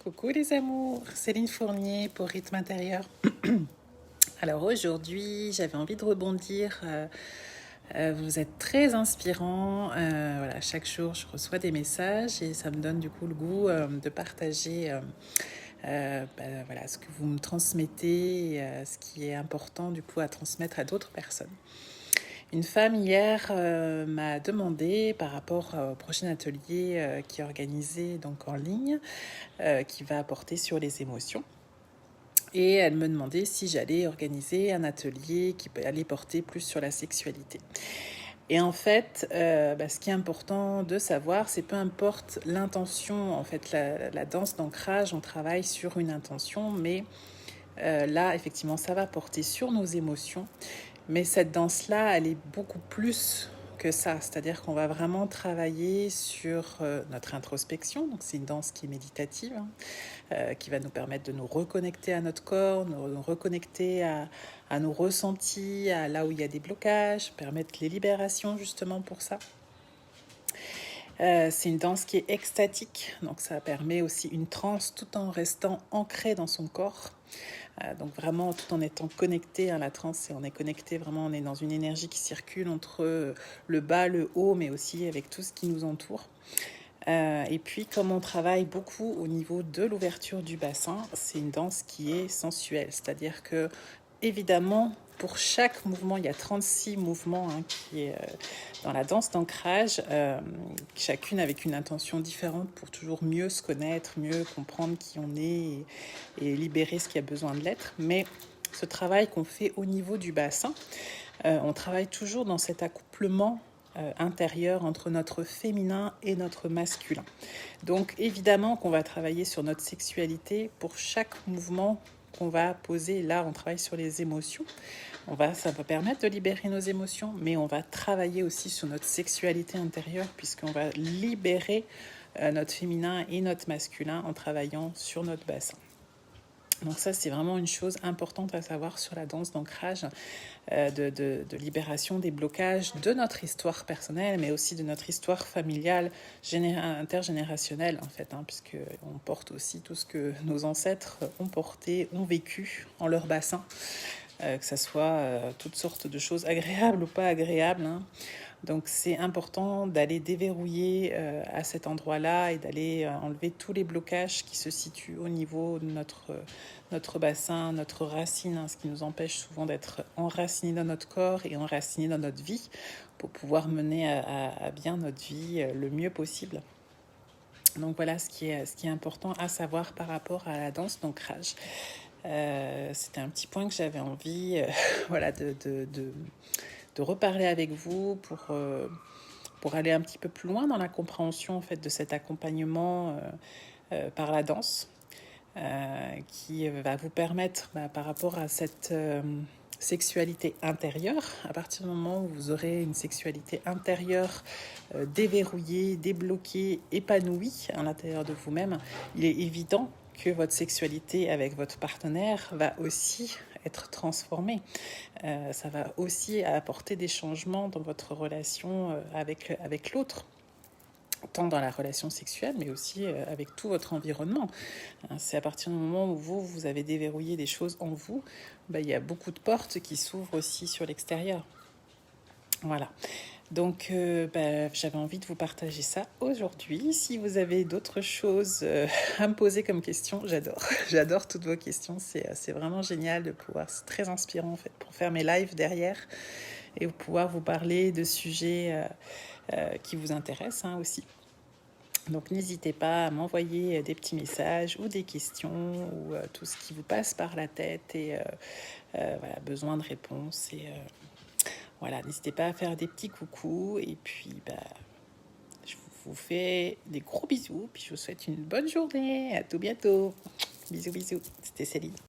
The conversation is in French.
Coucou les amours, Céline Fournier pour Rythme Intérieur. Alors aujourd'hui, j'avais envie de rebondir. Vous êtes très inspirants. Voilà, chaque jour, je reçois des messages et ça me donne du coup le goût de partager voilà, ce que vous me transmettez, ce qui est important du coup à transmettre à d'autres personnes. Une femme hier m'a demandé par rapport au prochain atelier qui est organisé donc en ligne, qui va porter sur les émotions. Et elle me demandait si j'allais organiser un atelier qui allait porter plus sur la sexualité. Et en fait, ce qui est important de savoir, c'est peu importe l'intention, en fait, la danse d'ancrage, on travaille sur une intention, mais là, effectivement, ça va porter sur nos émotions. Mais cette danse-là, elle est beaucoup plus que ça. C'est-à-dire qu'on va vraiment travailler sur notre introspection. Donc, c'est une danse qui est méditative, qui va nous permettre de nous reconnecter à notre corps, nous reconnecter à nos ressentis, à là où il y a des blocages, permettre les libérations justement pour ça. C'est une danse qui est extatique, donc ça permet aussi une transe tout en restant ancré dans son corps. Donc vraiment tout en étant connecté à la transe, et on est connecté vraiment, on est dans une énergie qui circule entre le bas, le haut, mais aussi avec tout ce qui nous entoure. Et puis comme on travaille beaucoup au niveau de l'ouverture du bassin, c'est une danse qui est sensuelle, c'est-à-dire que évidemment pour chaque mouvement, il y a 36 mouvements qui est dans la danse d'ancrage, chacune avec une intention différente pour toujours mieux se connaître, mieux comprendre qui on est et libérer ce qui a besoin de l'être. Mais ce travail qu'on fait au niveau du bassin, on travaille toujours dans cet accouplement intérieur entre notre féminin et notre masculin. Donc évidemment qu'on va travailler sur notre sexualité pour chaque mouvement qu'on va poser. Là, on travaille sur les émotions. Ça va permettre de libérer nos émotions, mais on va travailler aussi sur notre sexualité intérieure puisqu'on va libérer notre féminin et notre masculin en travaillant sur notre bassin. Donc ça, c'est vraiment une chose importante à savoir sur la danse d'ancrage, de libération des blocages de notre histoire personnelle, mais aussi de notre histoire familiale, intergénérationnelle, en fait, puisqu'on porte aussi tout ce que nos ancêtres ont porté, ont vécu en leur bassin, que ce soit toutes sortes de choses agréables ou pas agréables. Donc c'est important d'aller déverrouiller à cet endroit-là et d'aller enlever tous les blocages qui se situent au niveau de notre bassin, notre racine, ce qui nous empêche souvent d'être enracinés dans notre corps et enracinés dans notre vie pour pouvoir mener à bien notre vie le mieux possible. Donc voilà ce qui est important à savoir par rapport à la danse d'ancrage. C'était un petit point que j'avais envie voilà, de reparler avec vous pour aller un petit peu plus loin dans la compréhension en fait, de cet accompagnement par la danse qui va vous permettre par rapport à cette sexualité intérieure, à partir du moment où vous aurez une sexualité intérieure déverrouillée, débloquée, épanouie à l'intérieur de vous-même, il est évident que votre sexualité avec votre partenaire va aussi être transformée. Ça va aussi apporter des changements dans votre relation avec l'autre, tant dans la relation sexuelle, mais aussi avec tout votre environnement. C'est à partir du moment où vous avez déverrouillé des choses en vous, il y a beaucoup de portes qui s'ouvrent aussi sur l'extérieur. Voilà. Donc, j'avais envie de vous partager ça aujourd'hui. Si vous avez d'autres choses à me poser comme questions, j'adore. J'adore toutes vos questions. C'est vraiment génial de pouvoir, c'est très inspirant en fait, pour faire mes lives derrière et pouvoir vous parler de sujets qui vous intéressent aussi. Donc n'hésitez pas à m'envoyer des petits messages ou des questions ou tout ce qui vous passe par la tête et voilà, besoin de réponses et voilà, n'hésitez pas à faire des petits coucous et puis je vous fais des gros bisous puis je vous souhaite une bonne journée, à tout bientôt, bisous, c'était Céline.